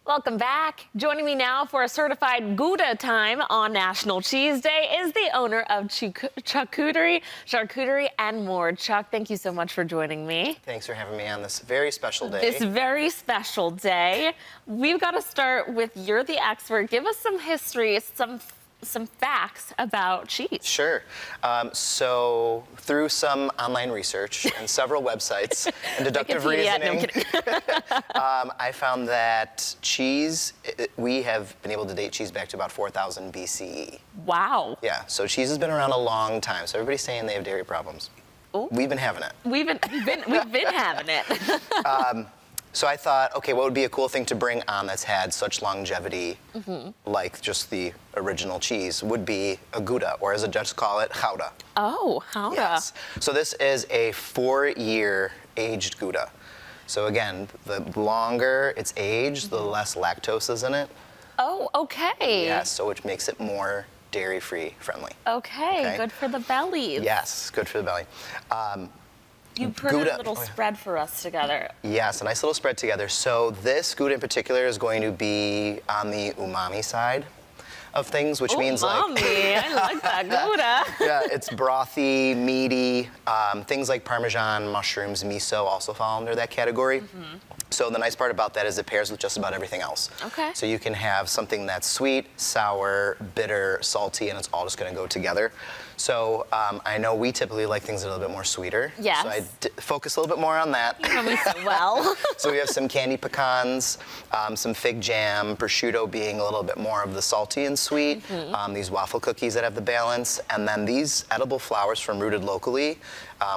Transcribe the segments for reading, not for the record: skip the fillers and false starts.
Welcome back. Joining me now for a certified Gouda time on National Cheese Day is the owner of Chuckuterie, Charcuterie, and more. Chuck, thank you so much for joining me. Thanks for having me on this very special day. This very special day. We've got to start with you're the expert. Give us some history, some facts about cheese. Sure. So through some online research and several websites and deductive reasoning, I found that cheese, we have been able to date cheese back to about 4000 BCE. Wow. Yeah, so cheese has been around a long time. So everybody's saying they have dairy problems. Ooh. We've been having it. We've been having it. So I thought, okay, what would be a cool thing to bring on that's had such longevity, like just the original cheese, would be a Gouda, or as the Dutch call it, Gouda. Oh, Gouda. Yes. So this is a 4-year aged Gouda. So again, the longer it's aged, the less lactose is in it. Oh, okay. Yes, so which makes it more dairy-free friendly. Okay, good for the bellies. Yes, good for the belly. You put a little spread for us together. Yes, a nice little spread together. So this Gouda in particular is going to be on the umami side of things, which means like... Umami, I like that Gouda. Yeah, it's brothy, meaty. Things like Parmesan, mushrooms, miso also fall under that category. So the nice part about that is it pairs with just about everything else. Okay. So you can have something that's sweet, sour, bitter, salty, and it's all just going to go together. So I know we typically like things a little bit more sweeter. Yes. So I focus a little bit more on that. You know me so well. So we have some candy pecans, some fig jam, prosciutto being a little bit more of the salty and sweet, these waffle cookies that have the balance, and then these edible flowers from Rooted Locally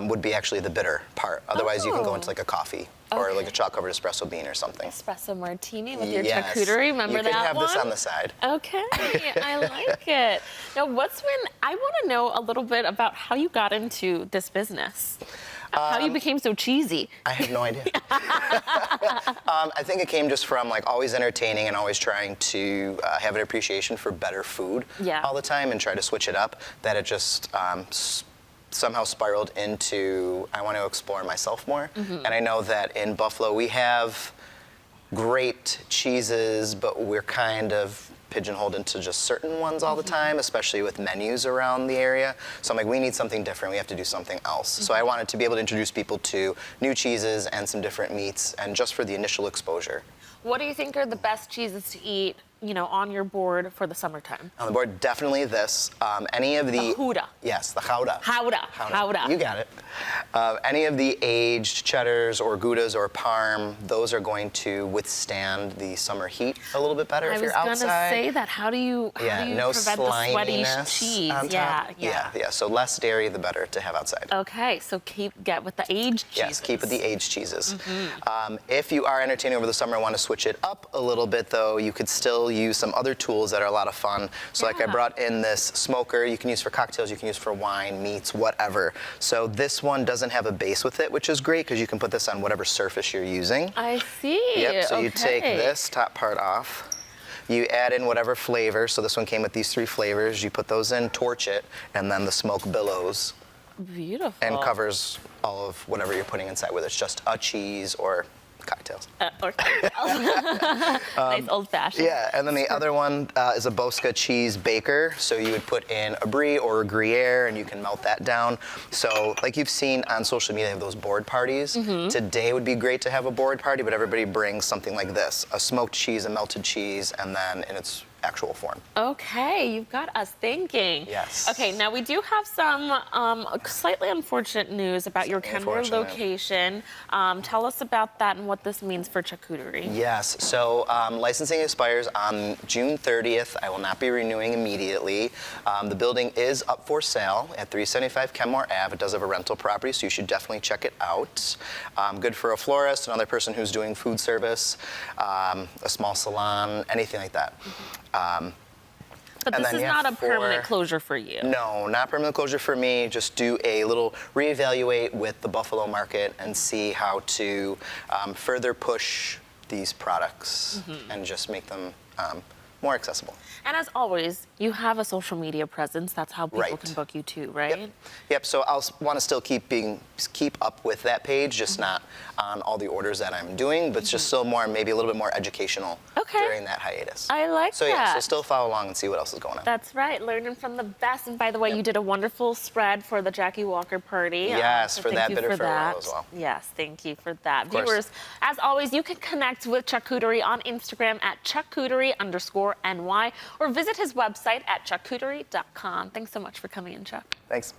would be actually the bitter part. Otherwise, you can go into like a coffee. Or like a chocolate-covered espresso bean or something. Espresso martini with your charcuterie, remember that one? You can have this on the side. Okay, I like it. Now, I want to know a little bit about how you got into this business. How you became so cheesy. I have no idea. I think it came just from like always entertaining and always trying to have an appreciation for better food all the time and try to switch it up, that it just somehow spiraled into I want to explore myself more. And I know that in Buffalo we have great cheeses, but we're kind of pigeonholed into just certain ones all the time, especially with menus around the area. So I'm like, we need something different. We have to do something else. So I wanted to be able to introduce people to new cheeses and some different meats, and just for the initial exposure. What do you think are the best cheeses to eat, on your board for the summertime? On the board, definitely this. Any of the Gouda. Yes, the Gouda. Gouda. You got it. Any of the aged cheddars or Goudas or Parm, those are going to withstand the summer heat a little bit better if you're outside. I was going to say that. How do you prevent the sweaty cheese? On top. Yeah. So less dairy, the better to have outside. Okay, so get with the aged cheeses. Yes, keep with the aged cheeses. If you are entertaining over the summer and want to switch it up a little bit, though, you could still use some other tools that are a lot of fun. So like I brought in this smoker you can use for cocktails, you can use for wine, meats, whatever. So this one doesn't have a base with it, which is great because you can put this on whatever surface you're using. I see. Yep, so you take this top part off. You add in whatever flavor. So this one came with these 3 flavors. You put those in, torch it, and then the smoke billows. Beautiful. And covers all of whatever you're putting inside, whether it's just a cheese or cocktails. Nice old-fashioned. Yeah, and then the other one is a Bosca cheese baker. So you would put in a brie or a Gruyere, and you can melt that down. So like you've seen on social media, they have those board parties. Today would be great to have a board party, but everybody brings something like this, a smoked cheese, a melted cheese, and then in its actual form. Okay, you've got us thinking. Yes. Okay, now we do have some slightly unfortunate news about your Kenmore location. Tell us about that and what this means for Chuckuterie. Yes, so licensing expires on June 30th. I will not be renewing immediately. The building is up for sale at 375 Kenmore Ave. It does have a rental property, so you should definitely check it out. Good for a florist, another person who's doing food service, a small salon, anything like that. But this is not a permanent closure for you. No, not permanent closure for me. Just do a little reevaluate with the Buffalo market and see how to further push these products and just make them more accessible. And as always, you have a social media presence. That's how people can book you too, right? Yep. So I'll want to still keep up with that page, just not on all the orders that I'm doing, but just still maybe a little bit more educational during that hiatus. I like that. So yeah, so still follow along and see what else is going on. That's right, learning from the best. And by the way, you did a wonderful spread for the Jackie Walker party. Yes, so for that bitter farewell as well. Yes, thank you for that. Viewers, as always, you can connect with Chuckuterie on Instagram at Chuckuterie_NY or visit his website at chuckuterie.com. Thanks so much for coming in, Chuck. Thanks.